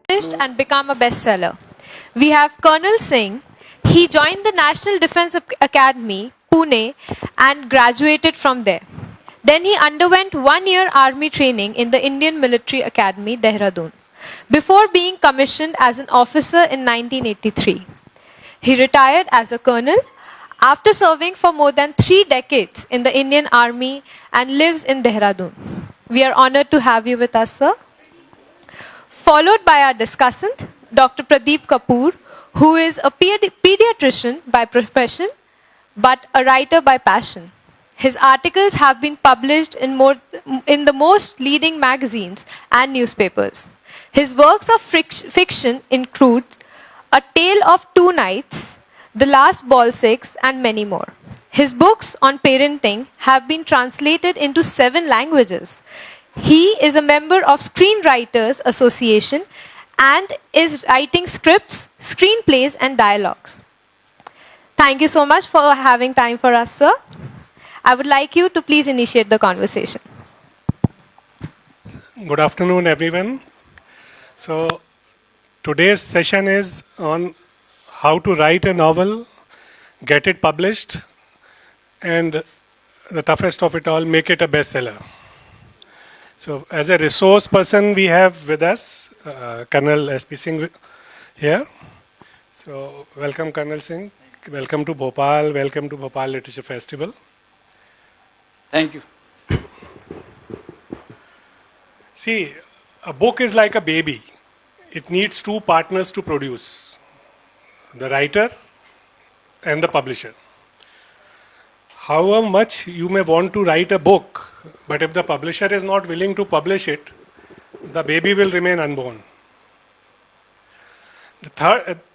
And become a bestseller. We have Colonel Singh. He joined the National Defence Academy, Pune, and graduated from there. Then he underwent 1 year army training in the Indian Military Academy, Dehradun, before being commissioned as an officer in 1983. He retired as a colonel after serving for more than 3 decades in the Indian Army and lives in Dehradun. We are honored to have you with us, sir. Followed by our discussant, Dr. Pradeep Kapoor, who is a pediatrician by profession but a writer by passion. His articles have been published in the most leading magazines and newspapers. His works of fiction include A Tale of Two Nights, The Last Ball Six, and many more. His books on parenting have been translated into 7 languages. He is a member of Screenwriters Association and is writing scripts, screenplays, and dialogues. Thank you so much for having time for us, sir. I would like you to please initiate the conversation. Good afternoon, everyone. So, today's session is on how to write a novel, get it published, and the toughest of it all, make it a bestseller. So, as a resource person, we have with us Col S P Singh here. So, welcome, Col Singh. Welcome to Bhopal. Welcome to Bhopal Literature Festival. Thank you. See, a book is like a baby. It needs 2 partners to produce, the writer and the publisher. However much you may want to write a book, but if the publisher is not willing to publish it, the baby will remain unborn. The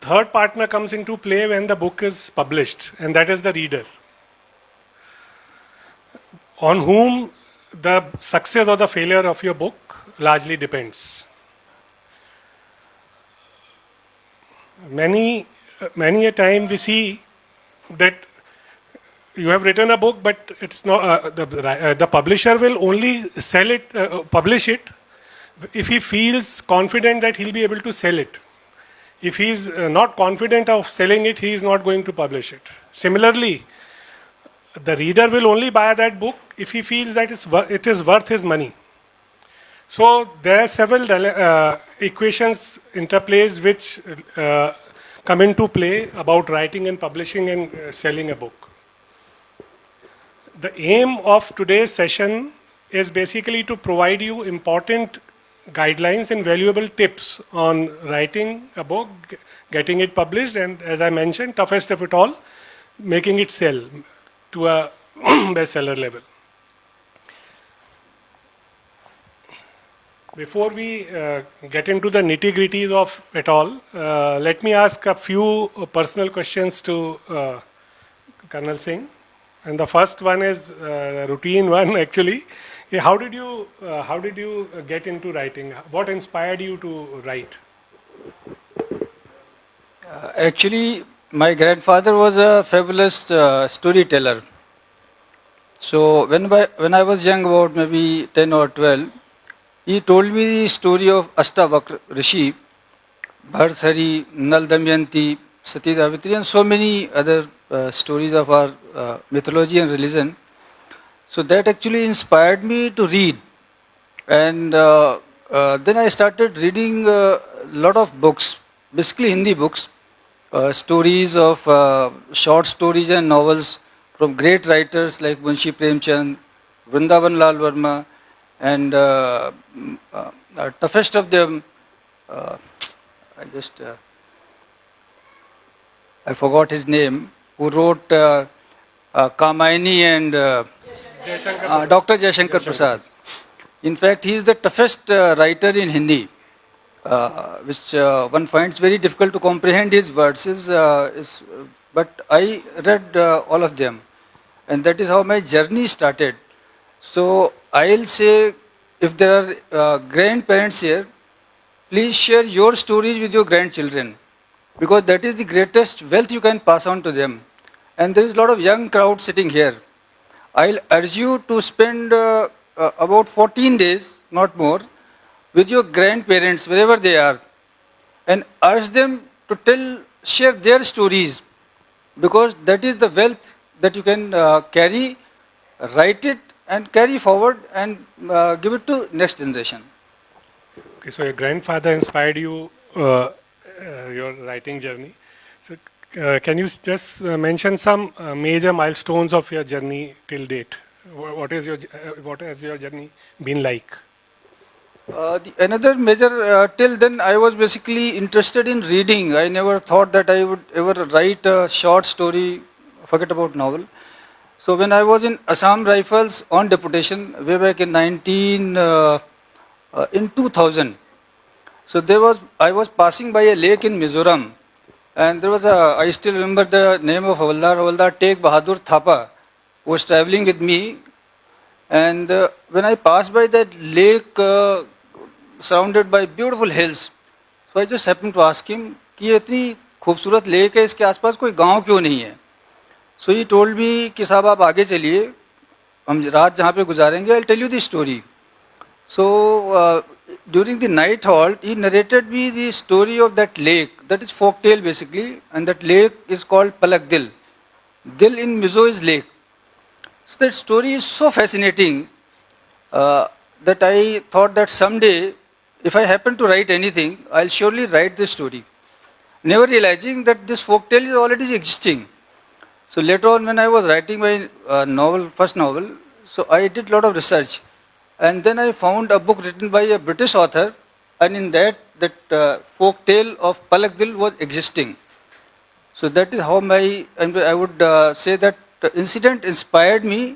third partner comes into play when the book is published, and that is the reader, on whom the success or the failure of your book largely depends. Many a time we see that you have written a book, but it's not the publisher will only sell it, publish it, if he feels confident that he'll be able to sell it. If he's not confident of selling it, he is not going to publish it. Similarly, the reader will only buy that book if he feels that it is worth his money. So there are several equations, interplays which come into play about writing and publishing and selling a book. The aim of today's session is basically to provide you important guidelines and valuable tips on writing a book, getting it published, and as I mentioned, toughest of it all, making it sell to a bestseller level. Before we get into the nitty-gritties of it all, let me ask a few personal questions to Col Singh. And the first one is routine one, actually. How did you get into writing? What inspired you to write? Actually, my grandfather was a fabulous storyteller. So when I was young, about maybe 10 or 12, he told me the story of Astavakra Rishi, Bharthari, Nal Damayanti, Sati Savitri, and so many other stories of our mythology and religion. So that actually inspired me to read. And then I started reading a lot of books, basically Hindi books, stories of short stories and novels from great writers like Munshi Premchand, Vrindavan Lal Verma, and toughest of them, I forgot his name, who wrote Kamaini and Dr. Jaishankar Prasad. In fact, he is the toughest writer in Hindi, which one finds very difficult to comprehend his words. But I read all of them, and that is how my journey started. So I'll say, if there are grandparents here, please share your stories with your grandchildren, because that is the greatest wealth you can pass on to them. And there is a lot of young crowd sitting here. I'll urge you to spend about 14 days, not more, with your grandparents, wherever they are. and urge them to share their stories, because that is the wealth that you can carry, write it and carry forward and give it to next generation. Okay, so your grandfather inspired you, your writing journey. So, can you just mention some major milestones of your journey till date? What has your journey been like? Another major, till then I was basically interested in reading. I never thought that I would ever write a short story, forget about novel. So when I was in Assam Rifles on deputation way back in in 2000, so I was passing by a lake in Mizoram, and there was I still remember the name of Havaldar Tegh Bahadur Thapa, who was traveling with me. And when I passed by that lake, surrounded by beautiful hills, so I just happened to ask him कि ये इतनी खूबसूरत lake है, इसके आसपास कोई गांव क्यों नहीं है? So he told me कि साहब आप आगे चलिए, हम रात जहाँ पे गुजारेंगे, I'll tell you the story. So during the night halt, he narrated me the story of that lake. That is folk tale basically, and that lake is called Palak Dil. Dil in Mizo is lake. So that story is so fascinating that I thought that someday, if I happen to write anything, I'll surely write this story. Never realizing that this folk tale is already existing. So later on, when I was writing my first novel, so I did a lot of research. And then I found a book written by a British author, and in that folk tale of Palak Dil was existing. So that is how I would say that the incident inspired me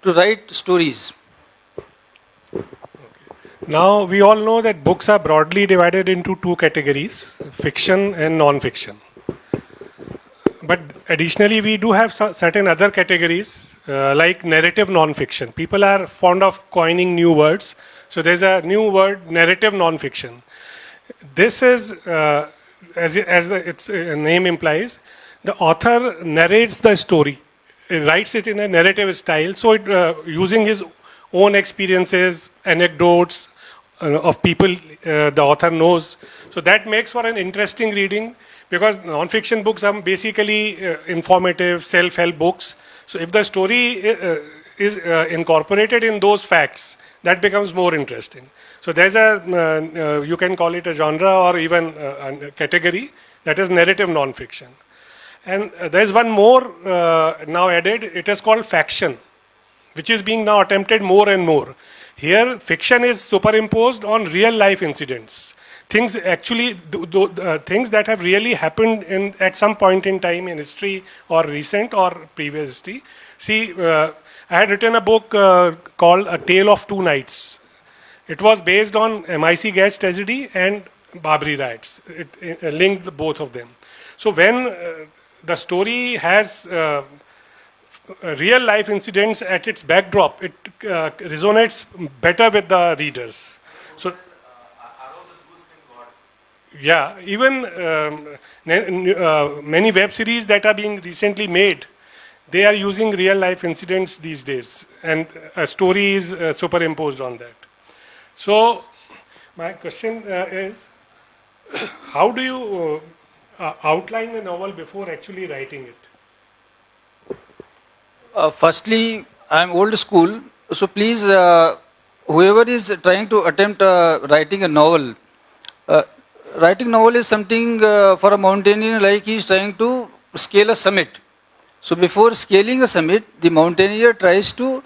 to write stories. Now, we all know that books are broadly divided into two categories, fiction and non-fiction. But additionally, we do have certain other categories like narrative non-fiction. People are fond of coining new words. So there's a new word, narrative non-fiction. This is, as its name implies, the author narrates the story. He writes it in a narrative style. So using his own experiences, anecdotes of people the author knows. So that makes for an interesting reading, because non-fiction books are basically informative, self-help books. So if the story is incorporated in those facts, that becomes more interesting. So there's you can call it a genre or even a category, that is narrative non-fiction. And there's one more now added, it is called faction, which is being now attempted more and more. Here, fiction is superimposed on real life incidents. Things actually, things that have really happened at some point in time in history or recent or previous history. See, I had written a book called A Tale of Two Nights. It was based on MIC gas tragedy and Babri riots. It linked both of them. So when the story has real life incidents at its backdrop, it resonates better with the readers. So, yeah, even many web series that are being recently made, they are using real life incidents these days, and a story is superimposed on that. So, my question is, how do you outline a novel before actually writing it? Firstly, I am old school, so please, whoever is trying to attempt writing a novel, writing novel is something for a mountaineer like he is trying to scale a summit. So before scaling a summit, the mountaineer tries to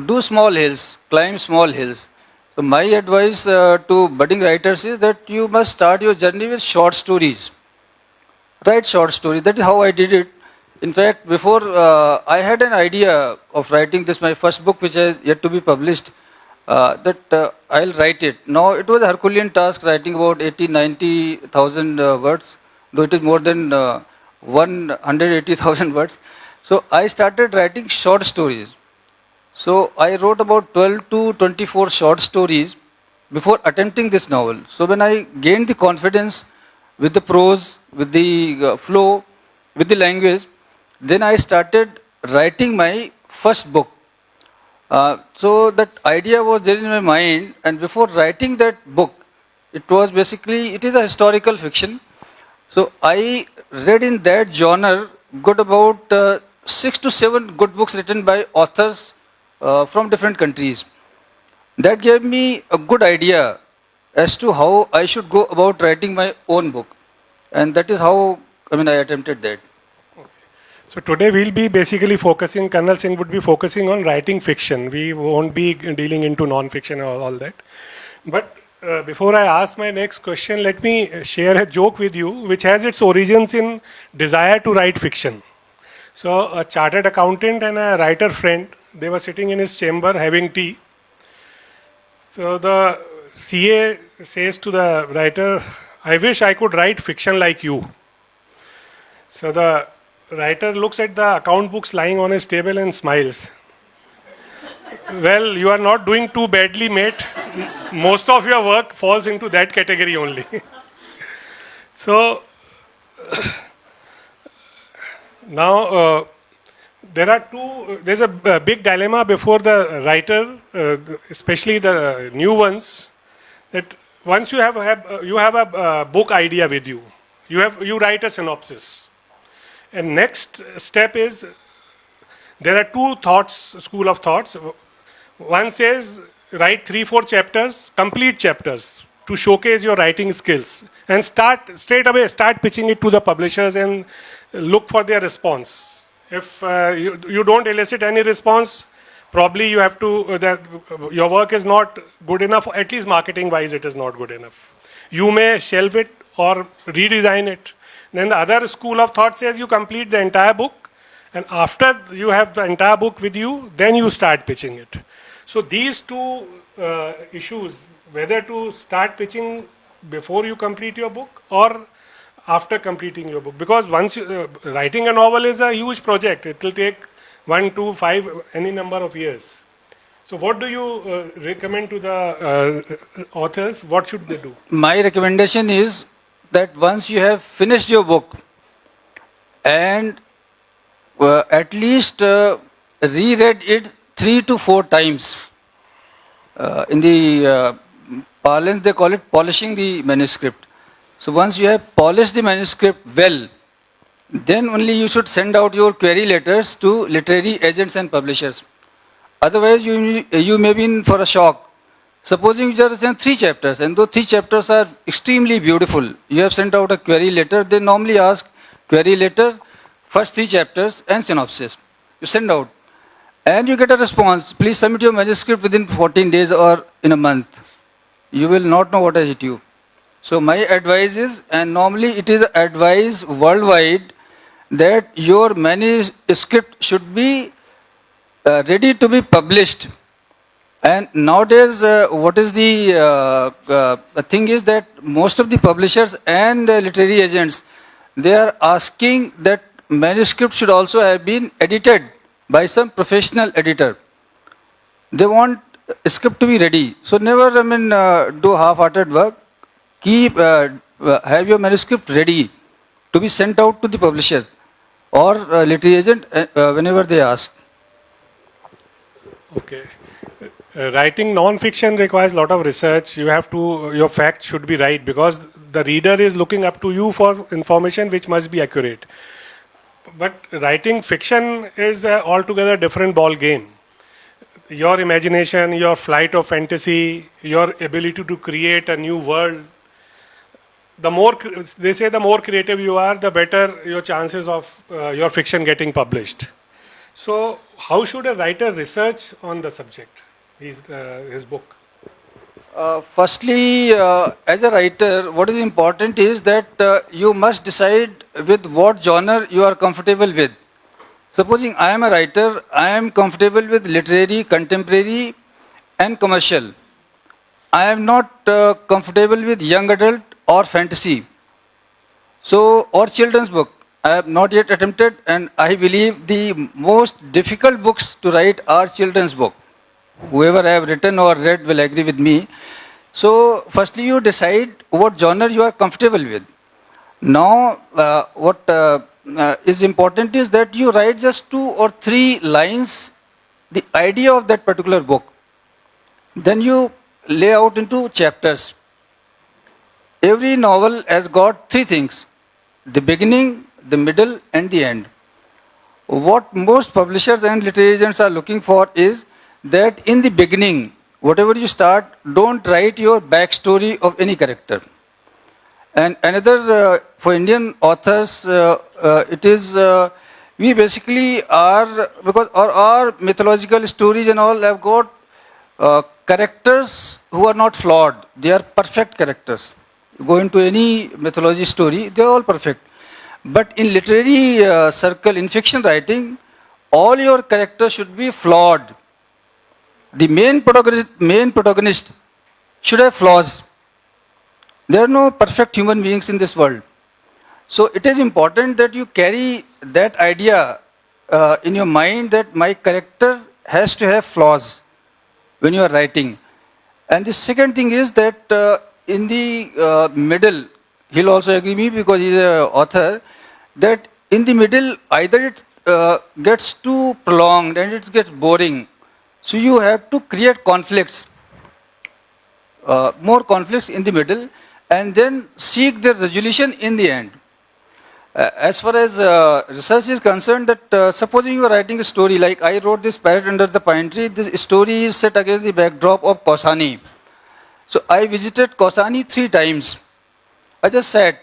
do small hills, climb small hills. So my advice to budding writers is that you must start your journey with short stories. Write short stories. That is how I did it. In fact, before I had an idea of writing this, my first book, which is yet to be published, that I'll write it. Now, it was a Herculean task writing about 90,000 words, though it is more than 180,000 words. So I started writing short stories. So I wrote about 12 to 24 short stories before attempting this novel. So when I gained the confidence with the prose, with the flow, with the language, then I started writing my first book. So that idea was there in my mind, and before writing that book, It was basically, it is a historical fiction. So I read in that genre got about 6 to 7 good books written by authors from different countries. That gave me a good idea as to how I should go about writing my own book. And that is how, I attempted that. So today we'll be basically focusing, Colonel Singh would be focusing on writing fiction. We won't be dealing into non-fiction or all that. But before I ask my next question, let me share a joke with you, which has its origins in desire to write fiction. So a chartered accountant and a writer friend, they were sitting in his chamber having tea. So the CA says to the writer, I wish I could write fiction like you. So the writer looks at the account books lying on his table and smiles. Well, you are not doing too badly, mate. Most of your work falls into that category only. So, now there's a big dilemma before the writer, especially the new ones, that once you have a book idea with you, you write a synopsis. And next step is, there are two school of thoughts. One says, write 3-4 chapters, complete chapters, to showcase your writing skills. And straight away start pitching it to the publishers and look for their response. If you don't elicit any response, probably you have to, your work is not good enough, at least marketing wise it is not good enough. You may shelve it or redesign it. Then the other school of thought says you complete the entire book, and after you have the entire book with you, then you start pitching it. So these two issues, whether to start pitching before you complete your book or after completing your book, because once writing a novel is a huge project. It will take 1, 2, 5, any number of years. So what do you recommend to the authors? What should they do? My recommendation is that once you have finished your book and at least reread it 3 to 4 times. In the parlance, they call it polishing the manuscript. So once you have polished the manuscript well, then only you should send out your query letters to literary agents and publishers. Otherwise, you may be in for a shock. Supposing you have sent 3 chapters, and those 3 chapters are extremely beautiful, you have sent out a query letter, they normally ask query letter, first 3 chapters and synopsis. You send out, and you get a response, please submit your manuscript within 14 days or in a month. You will not know what has hit you. So my advice is, and normally it is advised worldwide, that your manuscript should be ready to be published. And nowadays, what is the thing is that most of the publishers and literary agents, they are asking that manuscript should also have been edited by some professional editor. They want a script to be ready. So never, do half-hearted work. Keep, have your manuscript ready to be sent out to the publisher or literary agent whenever they ask. Okay. Writing non-fiction requires a lot of research. Your facts should be right, because the reader is looking up to you for information which must be accurate. But writing fiction is an altogether different ball game. Your imagination, your flight of fantasy, your ability to create a new world. They say the more creative you are, the better your chances of your fiction getting published. So how should a writer research on the subject? His book? Firstly, as a writer, what is important is that you must decide with what genre you are comfortable with. Supposing I am a writer, I am comfortable with literary, contemporary and commercial. I am not comfortable with young adult or fantasy. So, or children's book. I have not yet attempted, and I believe the most difficult books to write are children's book. Whoever I have written or read will agree with me. So, firstly you decide what genre you are comfortable with. Now, what is important is that you write just 2 or 3 lines, the idea of that particular book. Then you lay out into chapters. every novel has got three things: the beginning, the middle, and the end. What most publishers and literary agents are looking for is that in the beginning, whatever you start, don't write your backstory of any character. And another, for Indian authors, it is, we basically are, because our mythological stories and all have got characters who are not flawed. They are perfect characters. Go into any mythology story, they are all perfect. But in literary circle, in fiction writing, all your characters should be flawed. The main protagonist should have flaws. There are no perfect human beings in this world. So it is important that you carry that idea in your mind that my character has to have flaws when you are writing. And the second thing is that in the middle, he'll also agree with me because he's an author, that in the middle either it gets too prolonged and it gets boring. So you have to create conflicts, more conflicts in the middle, and then seek their resolution in the end. As far as research is concerned, that supposing you are writing a story, like I wrote this Parrot Under the Pine Tree, this story is set against the backdrop of Kausani. So I visited Kausani 3 times. I just sat,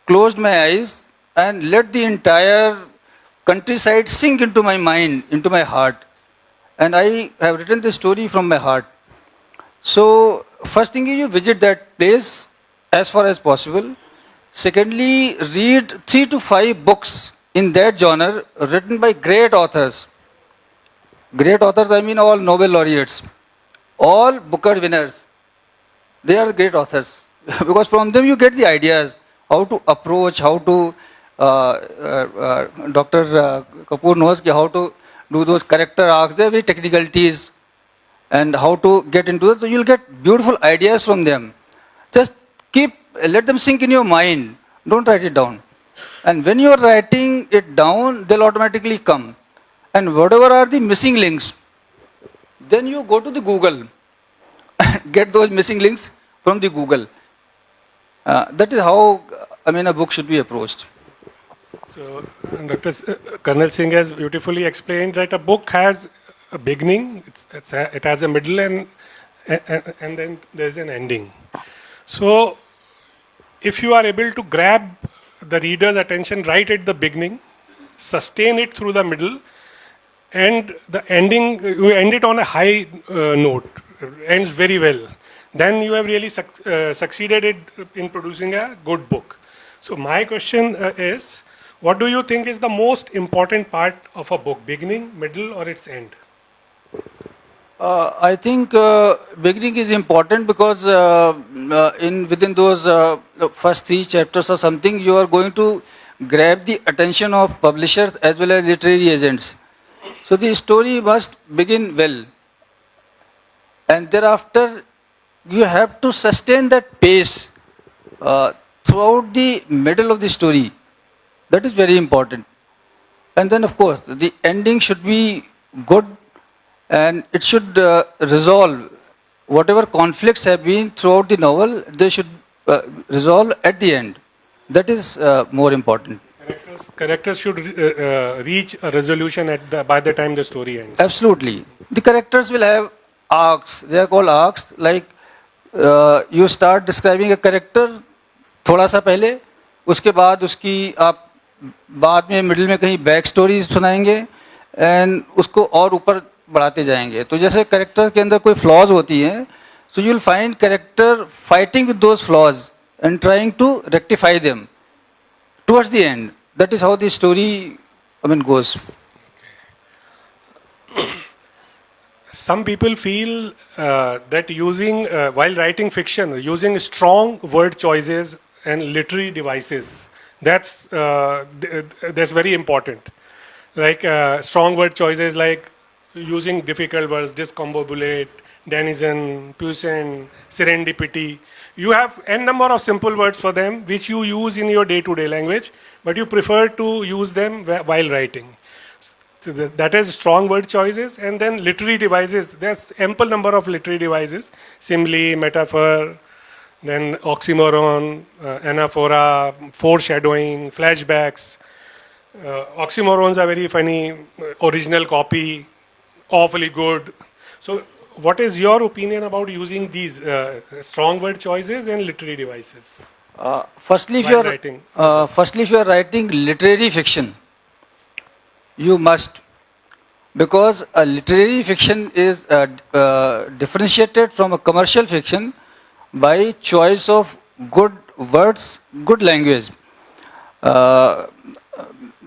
closed my eyes, and let the entire countryside sink into my mind, into my heart. And I have written the story from my heart. So first thing is you visit that place as far as possible. Secondly, read 3 to 5 books in that genre written by great authors. Great authors, I mean all Nobel laureates, all Booker winners. They are great authors because from them you get the ideas, how to approach, how to, Dr. Kapoor knows how to do those character arcs, they are very technicalities, and how to get into it. So you'll get beautiful ideas from them. Just let them sink in your mind. Don't write it down. And when you are writing it down, they'll automatically come. And whatever are the missing links, then you go to the Google, get those missing links from the Google. That is how, a book should be approached. So, Colonel Singh has beautifully explained that a book has a beginning, it has a middle, and then there's an ending. So, if you are able to grab the reader's attention right at the beginning, sustain it through the middle, and the ending, you end it on a high note, ends very well, then you have really succeeded in producing a good book. So my question is, what do you think is the most important part of a book, beginning, middle, or its end? I think beginning is important because within those first 3 chapters or something, you are going to grab the attention of publishers as well as literary agents. So the story must begin well, and thereafter you have to sustain that pace throughout the middle of the story. That is very important. And then of course the ending should be good, and it should resolve whatever conflicts have been throughout the novel. They should resolve at the end. That is more important. Characters should reach a resolution by the time the story ends. Absolutely. The characters will have arcs. They are called arcs. Like you start describing a character थोड़ा सा पहले, उसके बाद उसकी आप बाद में middle में कहीं बैक स्टोरी सुनाएंगे एंड उसको और ऊपर बढ़ाते जाएंगे. तो जैसे कैरेक्टर के अंदर कोई फ्लॉज होती हैं, so you will find character fighting with those flaws and trying to rectify them towards the end. That is how the story goes. Some people feel that while writing fiction, using strong word choices and literary devices, that's very important. Like strong word choices like using difficult words, discombobulate, denizen, puissant, serendipity. You have n number of simple words for them which you use in your day-to-day language, but you prefer to use them while writing. So that is strong word choices. And then literary devices. There's ample number of literary devices, simile, metaphor, then oxymoron, anaphora, foreshadowing, flashbacks. Oxymorons are very funny, original copy, awfully good. So, what is your opinion about using these strong word choices and literary devices Firstly, while writing? if you are writing literary fiction, you must, because a literary fiction is differentiated from a commercial fiction by choice of good words, good language.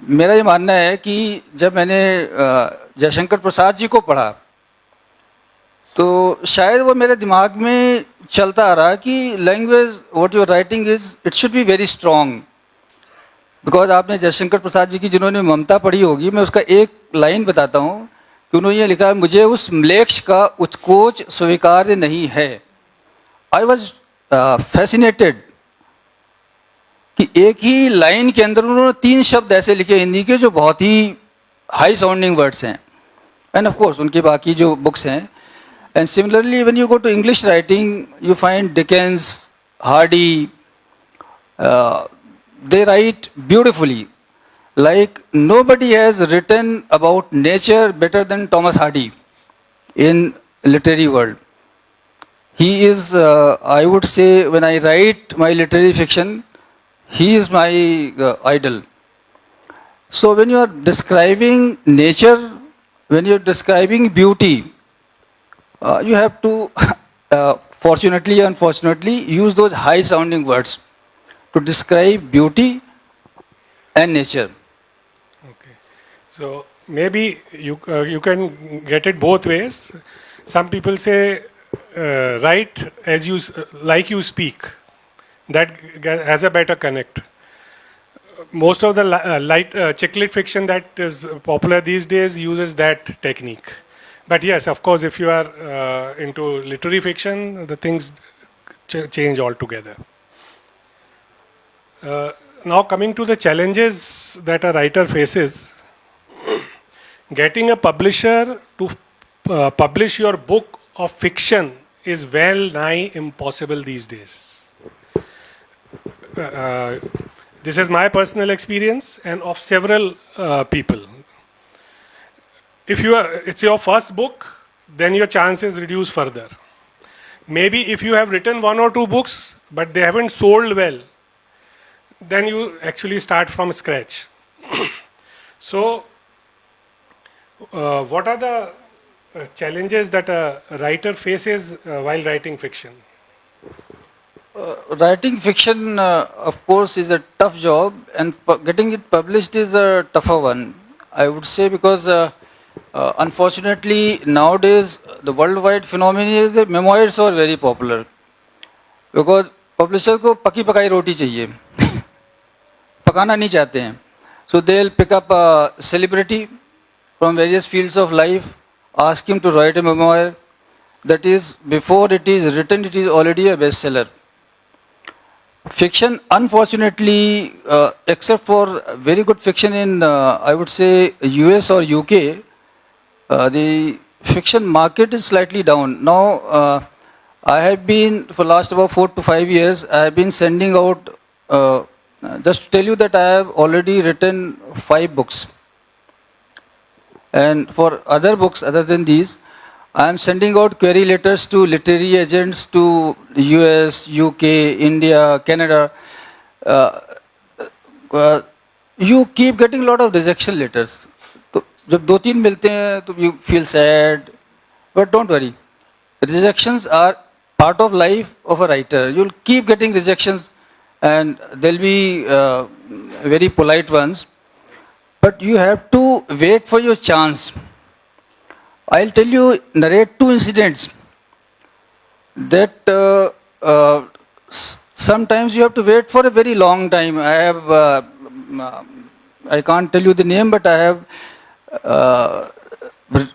मेरा ये मानना है कि जब मैंने जयशंकर प्रसाद जी को पढ़ा तो शायद वो मेरे दिमाग में चलता आ रहा कि language what you are writing is it should be very strong, because आपने जयशंकर प्रसाद जी की जिन्होंने ममता पढ़ी होगी, मैं उसका एक लाइन बताता हूँ कि उन्होंने ये लिखा है, मुझे उस म्लेच्छ का उत्कोच स्वीकार्य नहीं है. आई वॉज फैसिनेटेड कि एक ही लाइन के अंदर उन्होंने 3 शब्द ऐसे लिखे हिंदी के जो बहुत ही हाई साउंडिंग वर्ड्स हैं. एंड ऑफ कोर्स उनके बाकी जो बुक्स हैं. And similarly when you go to English writing you find Dickens, Hardy, they write beautifully. Like nobody has written about nature better than Thomas Hardy in literary world. He is, I would say, when I write my literary fiction, he is my idol. So when you are describing nature, when you are describing beauty, you have to, fortunately, unfortunately, use those high sounding words to describe beauty and nature. Okay, so maybe you can get it both ways. Some people say write as you like you speak. That has a better connect. Most of the light chick lit fiction that is popular these days uses that technique. But yes, of course, if you are into literary fiction, the things change altogether. Now coming to the challenges that a writer faces, getting a publisher to publish your book of fiction is well nigh impossible these days. This is my personal experience and of several people. If it's your first book, then your chances reduce further. Maybe if you have written 1 or 2 books, but they haven't sold well, then you actually start from scratch. So, what are the challenges that a writer faces while writing fiction? Writing fiction, of course, is a tough job, and getting it published is a tougher one, I would say, because unfortunately nowadays the worldwide phenomenon is that memoirs are very popular. Because publisher को पकी पकाई रोटी चाहिए, पकाना नहीं चाहते हैं. So they'll pick up a celebrity from various fields of life, ask him to write a memoir. That is, before it is written, it is already a bestseller. Fiction, unfortunately, except for very good fiction in, I would say, US or UK, the fiction market is slightly down. Now, I have been, for last about 4 to 5 years, I have been sending out, just to tell you that I have already written 5 books. And for other books other than these, I am sending out query letters to literary agents to US, UK, India, Canada. You keep getting a lot of rejection letters. तो जब 2-3 मिलते हैं तो you feel sad, but don't worry. Rejections are part of life of a writer. You'll keep getting rejections, and there'll be very polite ones. But you have to wait for your chance. I'll tell you, narrate 2 incidents that sometimes you have to wait for a very long time. I have, I can't tell you the name, but I have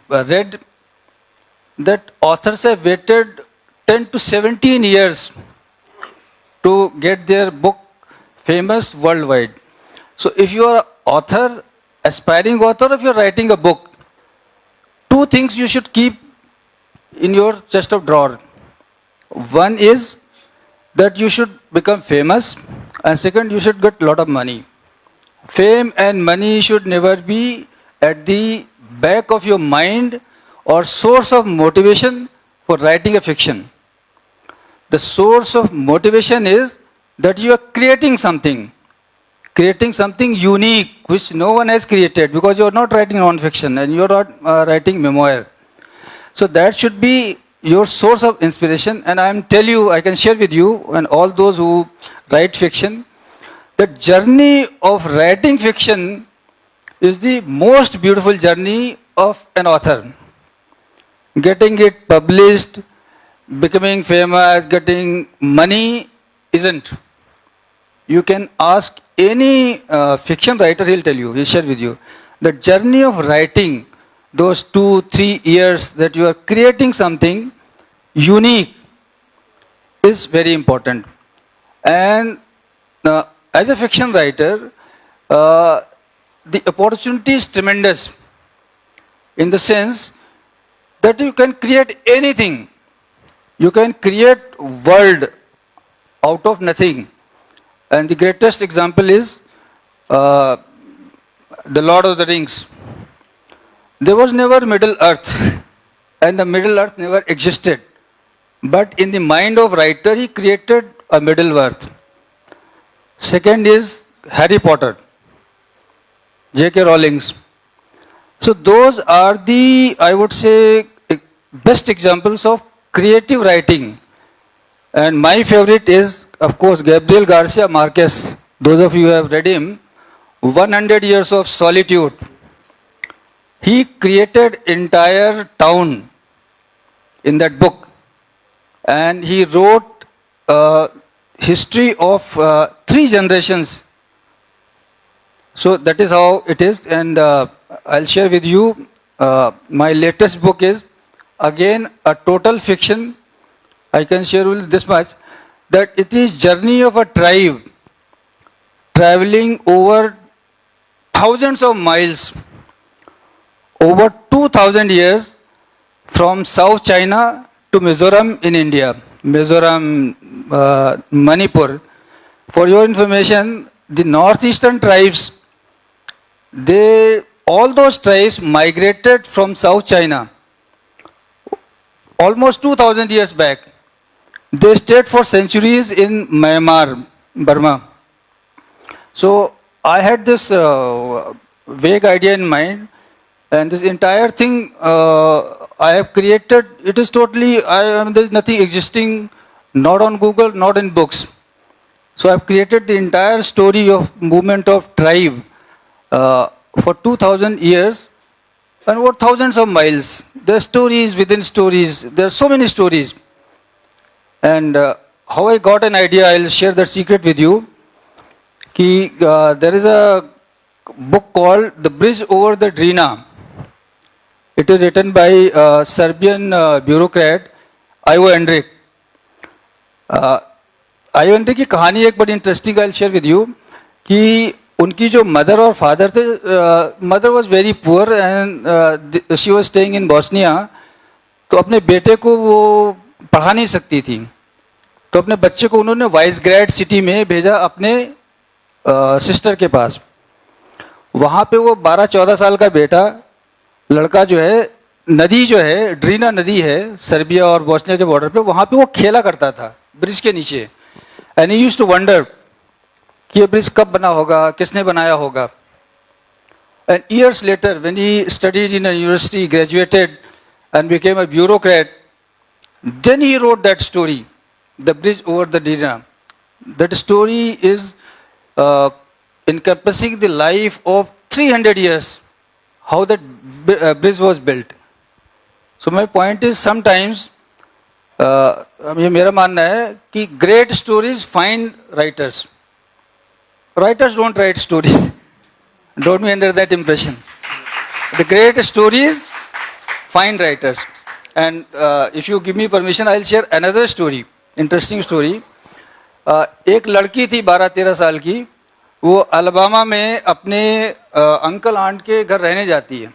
read that authors have waited 10 to 17 years to get their book famous worldwide. So if you are an author, aspiring author, if you are writing a book, 2 things you should keep in your chest of drawer. One is that you should become famous, and second, you should get a lot of money. Fame and money should never be at the back of your mind or source of motivation for writing a fiction. The source of motivation is that you are creating something unique which no one has created, because you are not writing non-fiction and you are not writing memoir. So that should be your source of inspiration. And I can share with you and all those who write fiction, the journey of writing fiction is the most beautiful journey of an author. Getting it published, becoming famous, getting money isn't. You can ask any fiction writer, he'll tell you, he'll share with you. The journey of writing, those 2-3 years that you are creating something unique, is very important. And as a fiction writer, the opportunity is tremendous in the sense that you can create anything. You can create world out of nothing. And the greatest example is The Lord of the Rings. There was never Middle Earth, and the Middle Earth never existed. But in the mind of writer, he created a Middle Earth. Second is Harry Potter, J.K. Rowling's. So those are the, I would say, best examples of creative writing. And my favorite is, of course, Gabriel Garcia Marquez. Those of you who have read him, 100 Years of Solitude. He created entire town in that book. And he wrote history of 3 generations. So that is how it is. And I'll share with you, my latest book is, again, a total fiction. I can share with you this much, that it is journey of a tribe traveling over thousands of miles, over 2000 years, from South China to Mizoram in India, Mizoram, Manipur. For your information, the northeastern tribes, all those tribes migrated from South China almost 2000 years back. They stayed for centuries in Myanmar, Burma. So I had this vague idea in mind, and this entire thing I have created. It is totally, there is nothing existing, not on Google, not in books. So I have created the entire story of movement of tribe for 2000 years and over thousands of miles. There are stories within stories. There are so many stories. And how I got an idea, I'll share that secret with you. There is a book called The Bridge Over the Drina. It is written by a Serbian bureaucrat, Ivo Andrić. Ivo Andrić की कहानी एक बड़ी interesting I share with you कि उनकी जो mother और father थे, mother was very poor and she was staying in Bosnia. तो अपने बेटे को वो पढ़ा नहीं सकती थी, तो अपने बच्चे को उन्होंने वाइसग्रेड सिटी में भेजा अपने सिस्टर के पास. वहाँ पे वो 12-14 साल का बेटा लड़का जो है, नदी जो है ड्रीना नदी है सर्बिया और बोस्निया के बॉर्डर पे, वहाँ पे वो खेला करता था ब्रिज के नीचे. And he used to wonder कि ये ब्रिज कब बना होगा, किसने बनाया होगा. And years later when he studied in university, graduated and became a bureaucrat, then he wrote that story, the bridge over the Drina. That story is encompassing the life of 300 years, how that bridge was built. So my point is, sometimes ये मेरा मानना है कि great stories find writers. Writers don't write stories. Don't be under that impression. The great stories find writers. And if you give me permission, I'll share another story, interesting story. एक लड़की थी 12-13 साल की, वो अलबामा में अपने uncle aunt के घर रहने जाती है.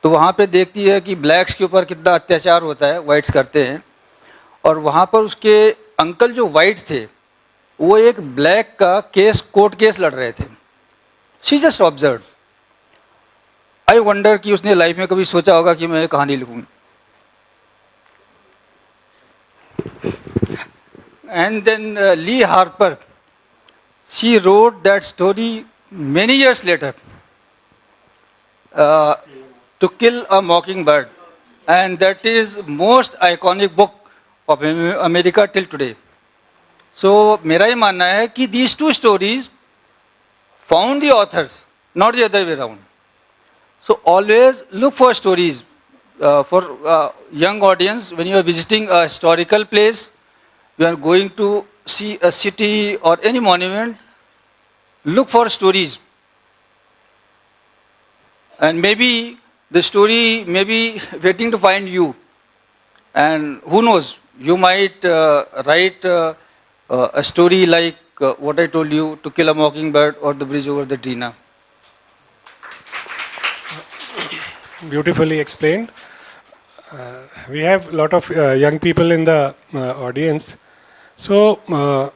तो वहाँ पे देखती है कि ब्लैक्स के ऊपर कितना अत्याचार होता है, वाइट्स करते हैं. और वहाँ पर उसके अंकल जो वाइट थे वो एक ब्लैक का केस कोर्ट केस लड़ रहे थे. She just observe. I wonder कि उसने लाइफ में कभी सोचा होगा कि मैं कहानी लिखूं. And then Lee Harper, she wrote that story many years later, To Kill a Mockingbird, and that is most iconic book of America till today. So मेरा ये मानना है कि these two stories found the authors, not the other way around. So always look for stories for young audience. When you are visiting a historical place, you are going to see a city or any monument, look for stories. And maybe the story may be waiting to find you. And who knows, you might write a story like what I told you, To Kill a Mockingbird or The Bridge Over the Drina. Beautifully explained. We have a lot of young people in the audience. So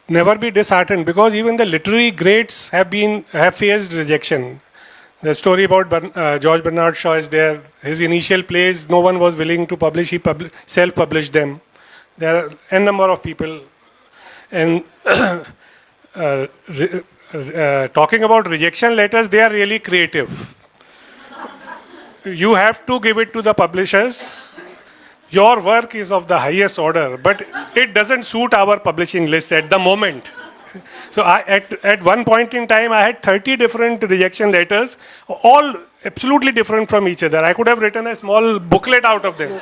never be disheartened, because even the literary greats have faced rejection. The story about George Bernard Shaw is there. His initial plays, no one was willing to publish. He self-published them. There are n number of people. And talking about rejection letters, they are really creative. You have to give it to the publishers. Your work is of the highest order, but it doesn't suit our publishing list at the moment. So at one point in time, I had 30 different rejection letters, all absolutely different from each other. I could have written a small booklet out of them.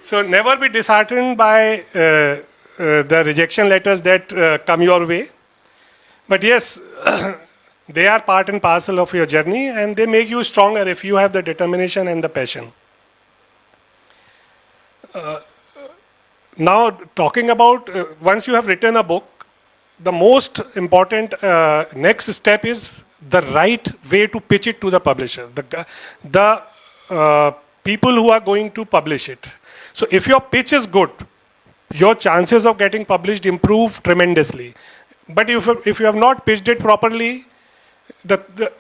So never be disheartened by the rejection letters that come your way. But yes, they are part and parcel of your journey, and they make you stronger if you have the determination and the passion. Now, talking about once you have written a book, the most important next step is the right way to pitch it to the publisher, the people who are going to publish it. So if your pitch is good, your chances of getting published improve tremendously. But if you have not pitched it properly,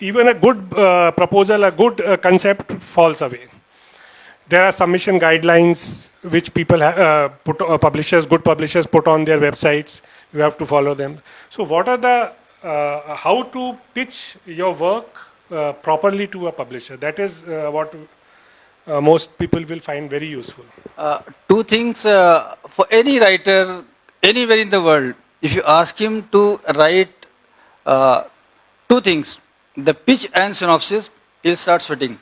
even a good proposal, a good concept falls away. There are submission guidelines which people good publishers put on their websites. You have to follow them. So what are the how to pitch your work properly to a publisher? That is what most people will find very useful. Two things for any writer anywhere in the world. If you ask him to write two things, the pitch and synopsis, he'll start sweating.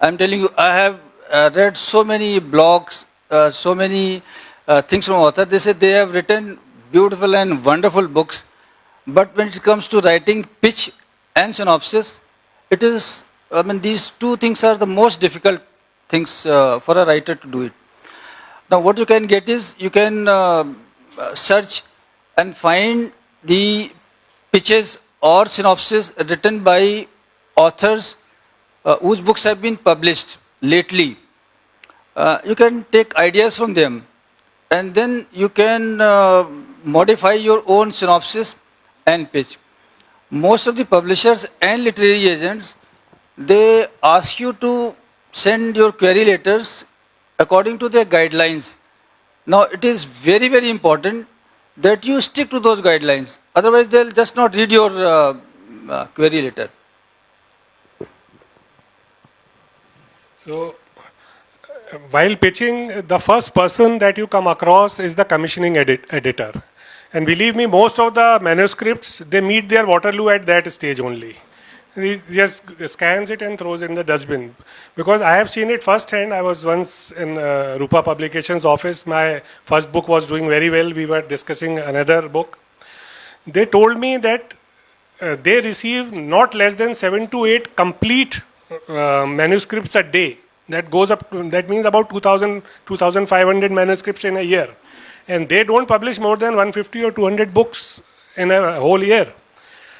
I'm telling you, I have read so many blogs, so many things from authors. They say they have written beautiful and wonderful books, but when it comes to writing pitch and synopsis, it is, these two things are the most difficult things for a writer to do it. Now, what you can get is, you can search and find the pitches or synopsis written by authors whose books have been published lately. You can take ideas from them, and then you can modify your own synopsis and pitch. Most of the publishers and literary agents, they ask you to send your query letters according to their guidelines. Now, it is very, very important that you stick to those guidelines. Otherwise, they'll just not read your query letter. So, while pitching, the first person that you come across is the commissioning editor. And believe me, most of the manuscripts, they meet their Waterloo at that stage only. He just scans it and throws it in the dustbin. Because I have seen it firsthand. I was once in Rupa Publications office. My first book was doing very well. We were discussing another book. They told me that they receive not less than 7 to 8 complete manuscripts a day. That goes up, that means about 2,000, 2,500 manuscripts in a year. And they don't publish more than 150 or 200 books in a whole year.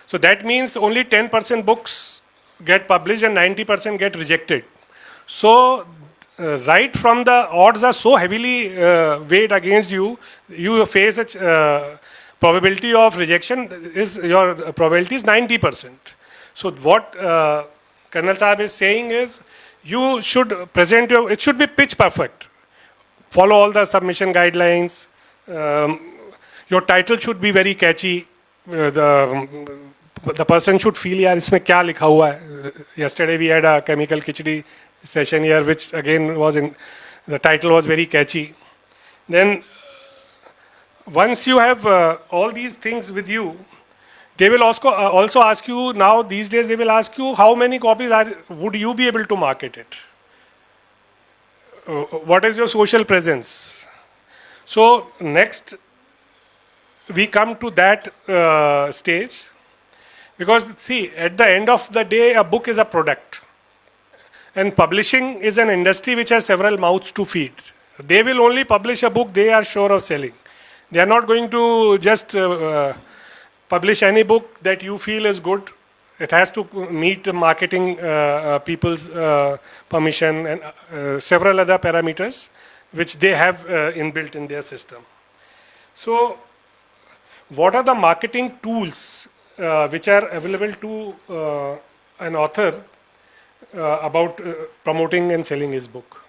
So that means only 10% books get published and 90% get rejected. So right from the odds are so heavily weighed against you, you face a probability of rejection is your probability is 90%. So what Colonel Saab is saying is you should present your, it should be pitch perfect. Follow all the submission guidelines. Your title should be very catchy. The person should feel, yaar, isme kya likha hua hai. Yesterday we had a chemical khichdi session here, which again was in, the title was very catchy. Then once you have all these things with you, they will also ask you, now these days they will ask you how many copies would you be able to market it? What is your social presence? So next we come to that stage, because see, at the end of the day a book is a product and publishing is an industry which has several mouths to feed. They will only publish a book they are sure of selling. They are not going to just publish any book that you feel is good. It has to meet marketing people's permission and several other parameters which they have inbuilt in their system. So what are the marketing tools which are available to an author about promoting and selling his book?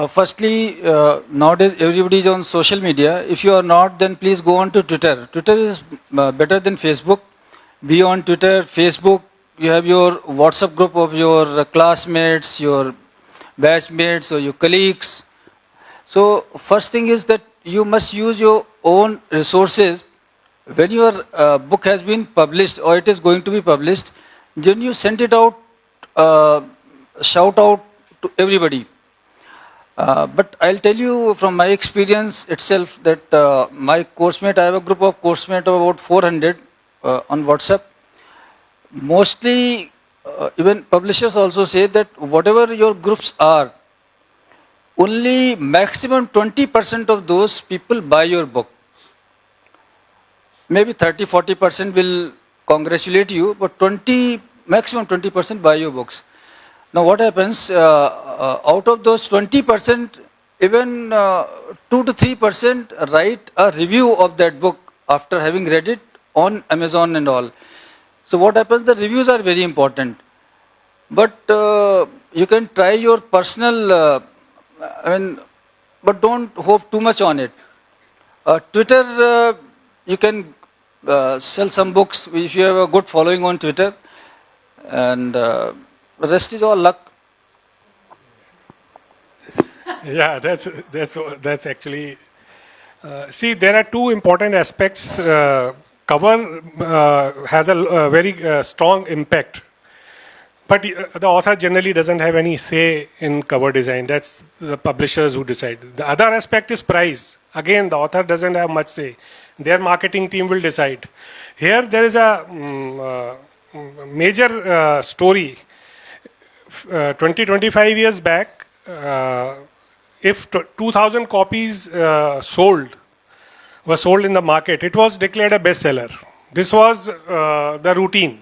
Firstly, nowadays everybody is on social media. If you are not, then please go on to Twitter. Twitter is better than Facebook. Be on Twitter, Facebook. You have your WhatsApp group of your classmates, your batchmates, or your colleagues. So first thing is that you must use your own resources. When your book has been published or it is going to be published, then you send it out, shout out to everybody. But I'll tell you from my experience itself that my course mate, I have a group of course mate of about 400 on WhatsApp. Mostly, even publishers also say that whatever your groups are, only maximum 20% of those people buy your book. Maybe 30-40% will congratulate you, but maximum 20% buy your books. Now what happens, out of those 20%, even 2 to 3% write a review of that book after having read it on Amazon and all. So what happens, the reviews are very important. But you can try your personal, but don't hope too much on it. Twitter, you can sell some books if you have a good following on Twitter. And the rest is all luck. Yeah, that's actually. See, there are two important aspects. Cover has a very strong impact, but the author generally doesn't have any say in cover design. That's the publishers who decide. The other aspect is price. Again, the author doesn't have much say. Their marketing team will decide. Here, there is a major story. 20-25 years back, if 2,000 copies were sold in the market, it was declared a bestseller. This was the routine.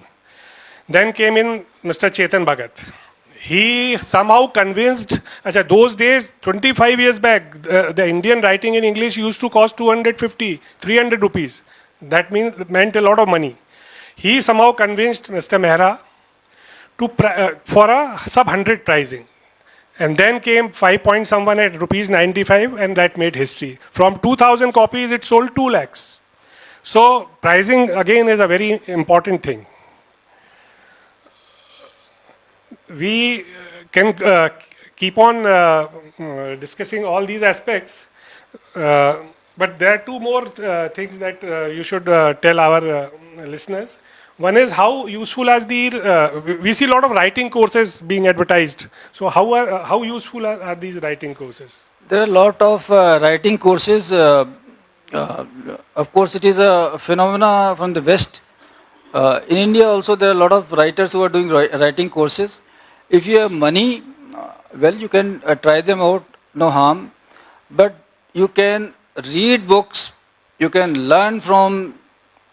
Then came in Mr. Chetan Bhagat. He somehow convinced, those days, 25 years back, the Indian writing in English used to cost 250, 300 rupees. That meant a lot of money. He somehow convinced Mr. Mehra for a sub-100 pricing. And then came 5 point someone at rupees 95, and that made history. From 2,000 copies, it sold 2 lakhs. So pricing again is a very important thing. We can keep on discussing all these aspects, but there are two more things that you should tell our listeners. One is how useful are we see a lot of writing courses being advertised. So how useful are these writing courses? There are a lot of writing courses. Of course, it is a phenomena from the West. In India also, there are a lot of writers who are doing writing courses. If you have money, well, you can try them out, no harm. But you can read books, you can learn from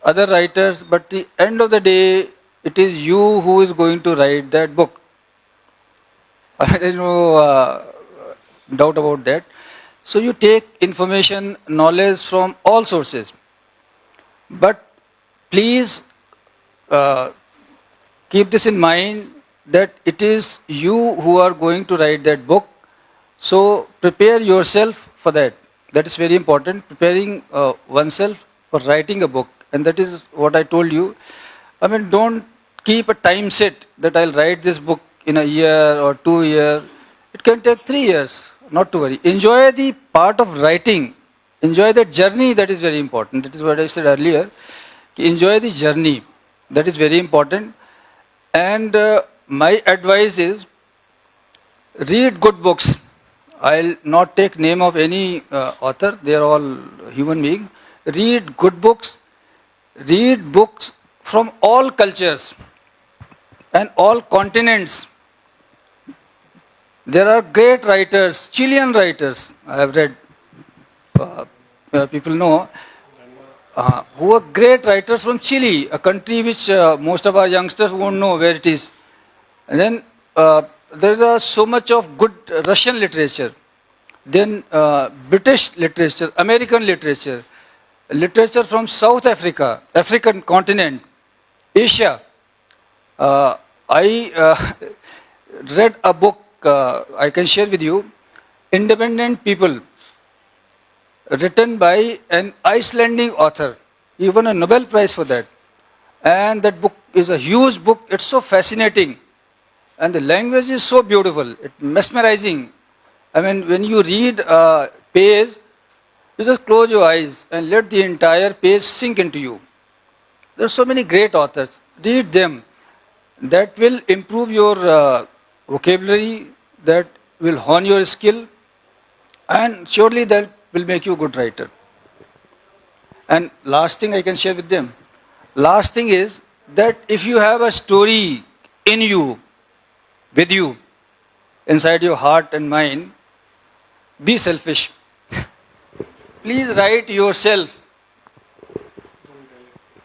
other writers, but at the end of the day, it is you who is going to write that book. There's no doubt about that. So you take information, knowledge from all sources. But please uh, keep this in mind that it is you who are going to write that book. So prepare yourself for that. That is very important, preparing oneself for writing a book. And that is what I told you. I mean, don't keep a time set that I'll write this book in a year or 2 years. It can take 3 years, not to worry. Enjoy the part of writing. Enjoy the journey, that is very important. That is what I said earlier. Enjoy the journey. That is very important. And my advice is read good books. I'll not take name of any author. They are all human beings. Read good books. Read books from all cultures and all continents. There are great writers, Chilean writers. I have read. People know who are great writers from Chile, a country which most of our youngsters won't know where it is. And then there is so much of good Russian literature, then British literature, American literature, literature from South Africa, African continent, Asia. I read a book I can share with you, Independent People, written by an Icelandic author. He won a Nobel Prize for that. And that book is a huge book. It's so fascinating. And the language is so beautiful. It's mesmerizing. I mean, when you read a page, you just close your eyes and let the entire page sink into you. There are so many great authors. Read them. That will improve your vocabulary, that will hone your skill, and surely that will make you a good writer. And last thing I can share with them. Last thing is that if you have a story in you, with you, inside your heart and mind, be selfish. Please write yourself.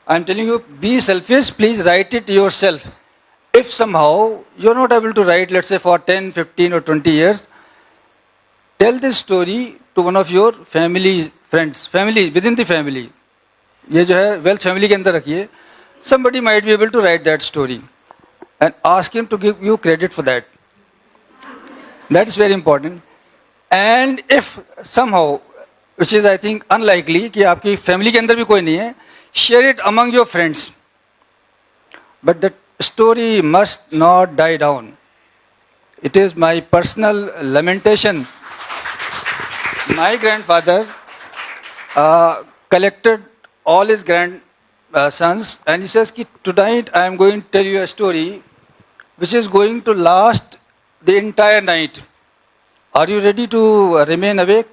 I'm telling you, be selfish, please write it yourself. If somehow you're not able to write, let's say for 10, 15 or 20 years, tell this story to one of your family friends, family, within the family. ये जो है wealth family के अंदर रखिए. Somebody might be able to write that story and ask him to give you credit for that. That is very important. And if somehow, which is I think unlikely, कि आपकी family के अंदर भी कोई नहीं है, share it among your friends. But that story must not die down. It is my personal lamentation. My grandfather collected all his grandsons and he says, कि tonight I am going to tell you a story which is going to last the entire night. Are you ready to remain awake?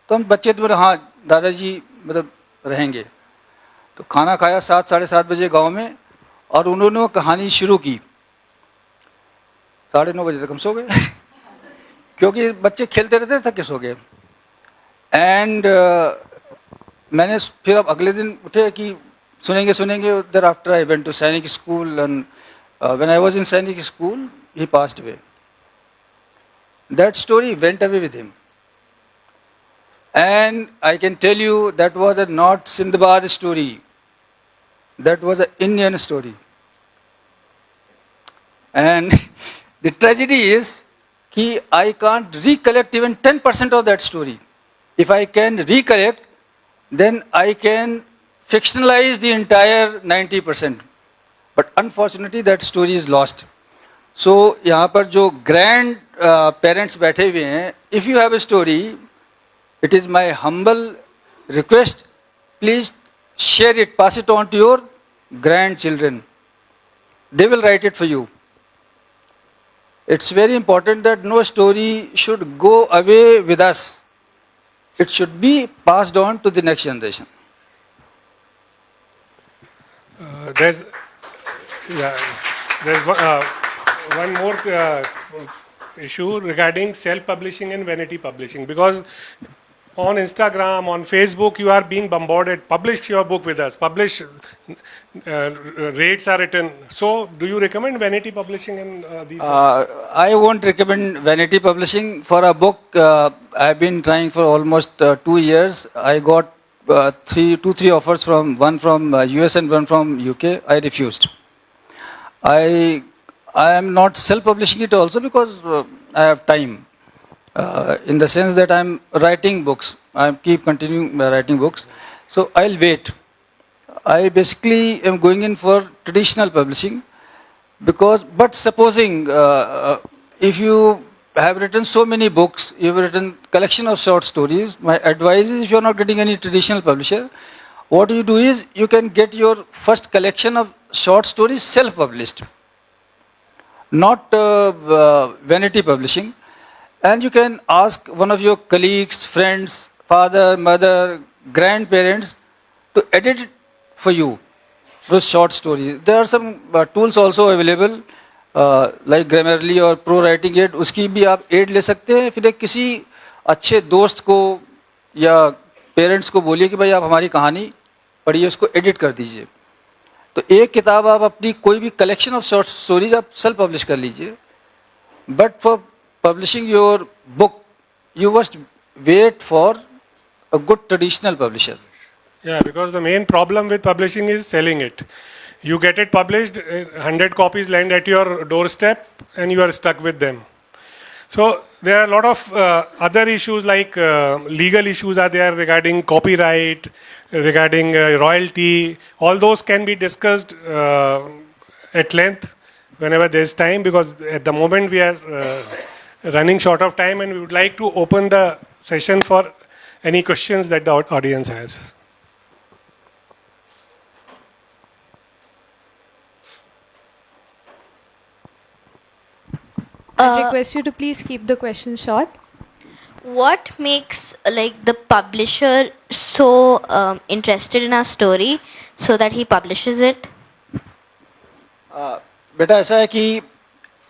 तो हम बच्चे तो बोले हाँ दादाजी मतलब रहेंगे. तो खाना खाया 7, 7:30 बजे गांव में और उन्होंने वो कहानी शुरू की. 9:30 बजे तक हम सो गए क्योंकि बच्चे खेलते रहते थे, थके सो गए. एंड मैंने फिर अब अगले दिन उठे कि सुनेंगे सुनेंगे. Thereafter I went to Sainik school and when I was in Sainik school he passed away. That story went away with him. And I can tell you that was a not Sindbad story. That was an Indian story. And the tragedy is that I can't recollect even 10% of that story. If I can recollect, then I can fictionalize the entire 90%. But unfortunately that story is lost. So यहाँ पर जो grand parents बैठे हुए हैं, if you have a story, it is my humble request, please share it, pass it on to your grandchildren. They will write it for you. It's very important that no story should go away with us. It should be passed on to the next generation. There's one more issue regarding self-publishing and vanity publishing, because on Instagram, on Facebook, you are being bombarded. Publish your book with us. Publish. Rates are written. So, do you recommend vanity publishing in these? I won't recommend vanity publishing. For a book, I've been trying for almost 2 years. I got three offers from one from US and one from UK. I refused. I am not self-publishing it also because I have time. In the sense that I'm writing books. I keep continuing writing books. So I'll wait. I basically am going in for traditional publishing because, but supposing if you have written so many books, you've written collection of short stories, my advice is if you're not getting any traditional publisher, what you do is you can get your first collection of short stories self-published, not vanity publishing. And you can ask one of your colleagues, friends, father, mother, grandparents to edit it for you, those short stories. There are some tools also available like Grammarly or Pro Writing Aid. उसकी भी आप aid ले सकते हैं. फिर एक किसी अच्छे दोस्त को या पेरेंट्स को बोलिए कि भाई आप हमारी कहानी पढ़िए, उसको एडिट कर दीजिए. तो एक किताब आप अपनी कोई भी कलेक्शन ऑफ शॉर्ट स्टोरीज आप सेल्फ पब्लिश कर लीजिए. But for publishing your book, you must wait for a good traditional publisher. Yeah, because the main problem with publishing is selling it. You get it published, 100 copies land at your doorstep, and you are stuck with them. So there are a lot of other issues like legal issues are there regarding copyright, regarding royalty. All those can be discussed at length whenever there is time, because at the moment we are running short of time, and we would like to open the session for any questions that the audience has. I request you to please keep the questions short. What makes like the publisher so interested in our story so that he publishes it? बेटा ऐसा है कि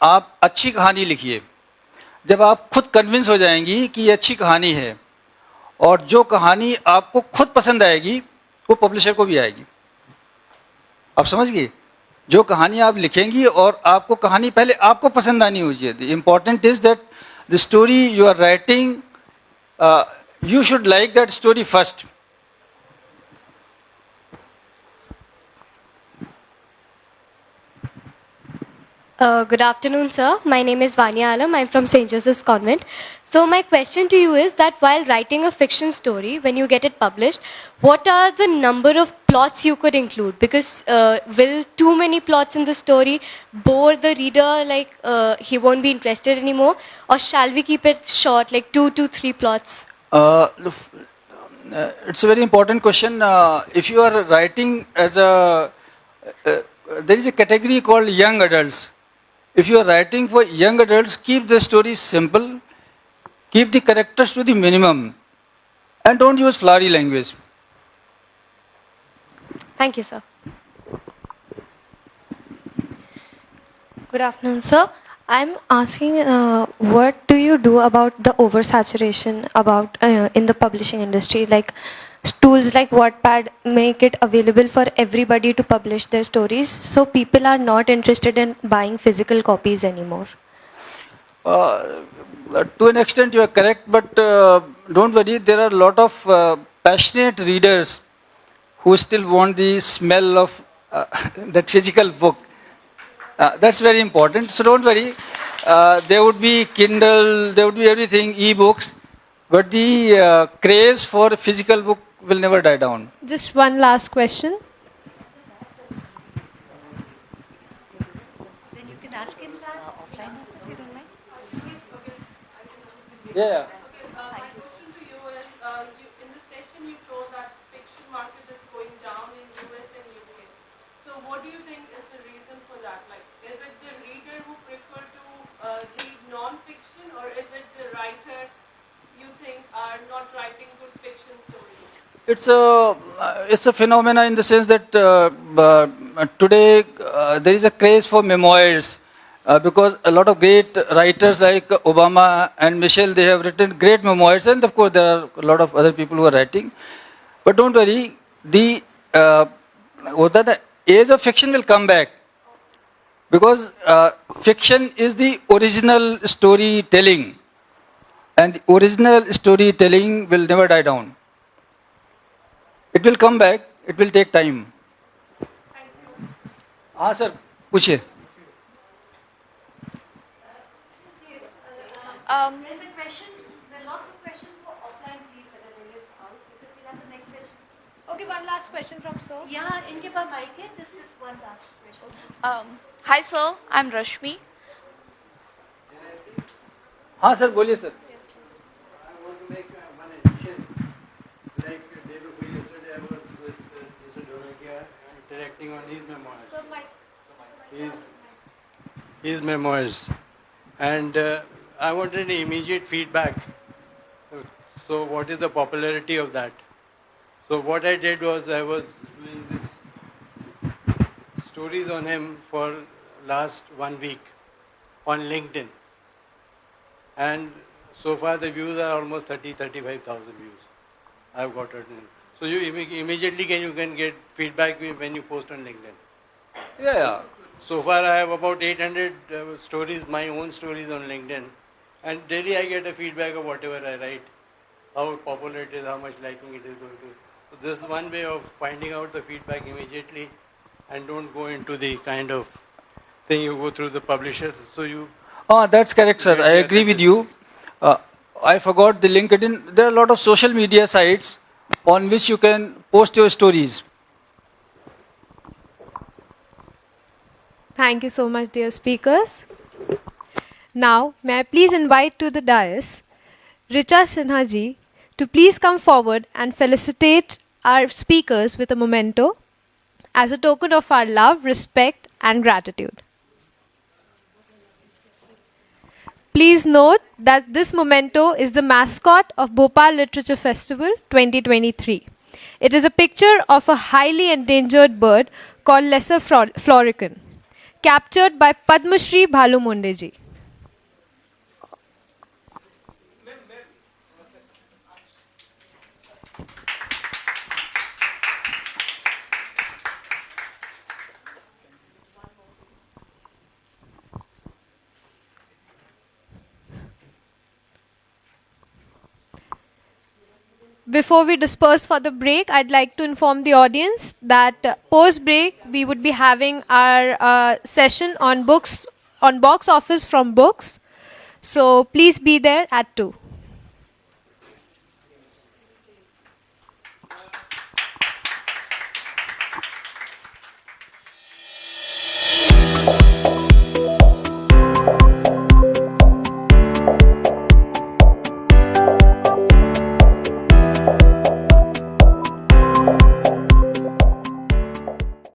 आप अच्छी कहानी लिखिए. जब आप खुद कन्विंस हो जाएंगी कि ये अच्छी कहानी है और जो कहानी आपको खुद पसंद आएगी वो पब्लिशर को भी आएगी. आप समझ गए? जो कहानी आप लिखेंगी और आपको कहानी पहले आपको पसंद आनी चाहिए. The important is that the story you are writing, you should like that story first. Good afternoon, sir. My name is Vanya Alam. I'm from St. Joseph's Convent. So my question to you is that while writing a fiction story, when you get it published, what are the number of plots you could include? Because will too many plots in the story bore the reader, like he won't be interested anymore? Or shall we keep it short, like 2 to 3 plots? It's a very important question. If you are writing as a, there is a category called young adults. If you are writing for young adults, keep the story simple, keep the characters to the minimum, and don't use flowery language. Thank you, sir. Good afternoon, sir. I'm asking, what do you do about the oversaturation about in the publishing industry? Like tools like Wattpad make it available for everybody to publish their stories, so people are not interested in buying physical copies anymore. To an extent you are correct, but don't worry, there are a lot of passionate readers who still want the smell of that physical book. That's very important, so don't worry. There would be Kindle, there would be everything, e-books, but the craze for physical book will never die down. Just one last question. Then you can ask him offline if you don't mind. Yeah. My question to you is, in this session you told that fiction market is going down in US and UK. So what do you think is the reason for that? Like, is it the reader who prefer to read non-fiction, or is it the writer you think are not writing good fiction stories? It's a phenomena in the sense that today there is a craze for memoirs. because a lot of great writers like Obama and Michelle, they have written great memoirs, and of course there are a lot of other people who are writing. But don't worry, the age of fiction will come back, because fiction is the original storytelling, and the original storytelling will never die down. It will come back. It will take time. हाँ sir पूछिए. There's a questions, there are lots of questions for offline please that are really out because we'll have the next session. Okay, one last question from sir. Yeah, इनके पास mic है, just this one last question. Hi sir, I'm Rashmi. हाँ sir बोलिए sir. I want to make one addition. Like day before yesterday, I was with Mr. Dhorakia interacting on his memoirs. Sir, mic. His memoirs. And I wanted immediate feedback. So what is the popularity of that? So what I did was I was doing this stories on him for last 1 week on LinkedIn. And so far the views are almost 35,000 views I've got it. So you immediately can get feedback when you post on LinkedIn. Yeah. So far I have about 800 stories, my own stories on LinkedIn. And daily I get a feedback of whatever I write, how popular it is, how much liking it is going to. So this is one way of finding out the feedback immediately and don't go into the kind of thing you go through the publisher. So you... That's correct, sir. I agree with you. I forgot the LinkedIn. There are a lot of social media sites on which you can post your stories. Thank you so much, dear speakers. Now, may I please invite to the dais Richa Sinha ji to please come forward and felicitate our speakers with a memento as a token of our love, respect and gratitude. Please note that this memento is the mascot of Bhopal Literature Festival 2023. It is a picture of a highly endangered bird called lesser florican, captured by Padma Shri Bhalu Munde ji. Before we disperse for the break, I'd like to inform the audience that post-break we would be having our session on books, on box office from books. So please be there at 2.